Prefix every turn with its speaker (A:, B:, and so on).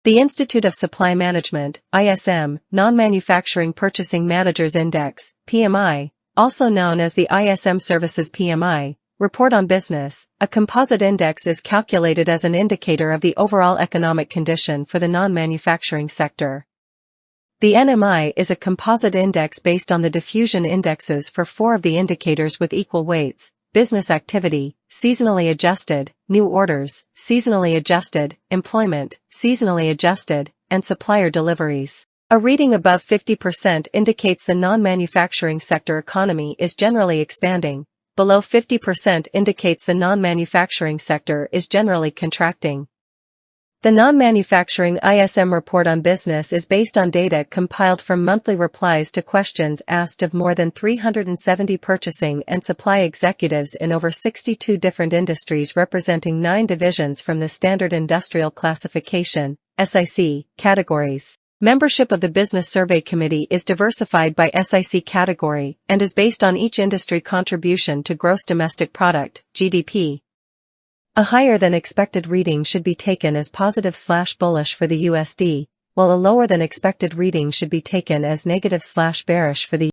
A: The Institute of Supply Management, ISM, Non-Manufacturing Purchasing Managers Index, PMI, also known as the ISM Services PMI, report on business. A composite index is calculated as an indicator of the overall economic condition for the non-manufacturing sector. The NMI is a composite index based on the diffusion indexes for 4 of the indicators with equal weights: business activity, seasonally adjusted, new orders, seasonally adjusted, employment, seasonally adjusted, and supplier deliveries. A reading above 50% indicates the non-manufacturing sector economy is generally expanding. Below 50% indicates the non-manufacturing sector is generally contracting. The non-manufacturing ISM report on business is based on data compiled from monthly replies to questions asked of more than 370 purchasing and supply executives in over 62 different industries representing 9 divisions from the Standard Industrial Classification, SIC, categories. Membership of the Business Survey Committee is diversified by SIC category and is based on each industry contribution to gross domestic product, GDP. A higher than expected reading should be taken as positive/bullish for the USD, while a lower than expected reading should be taken as negative/bearish for the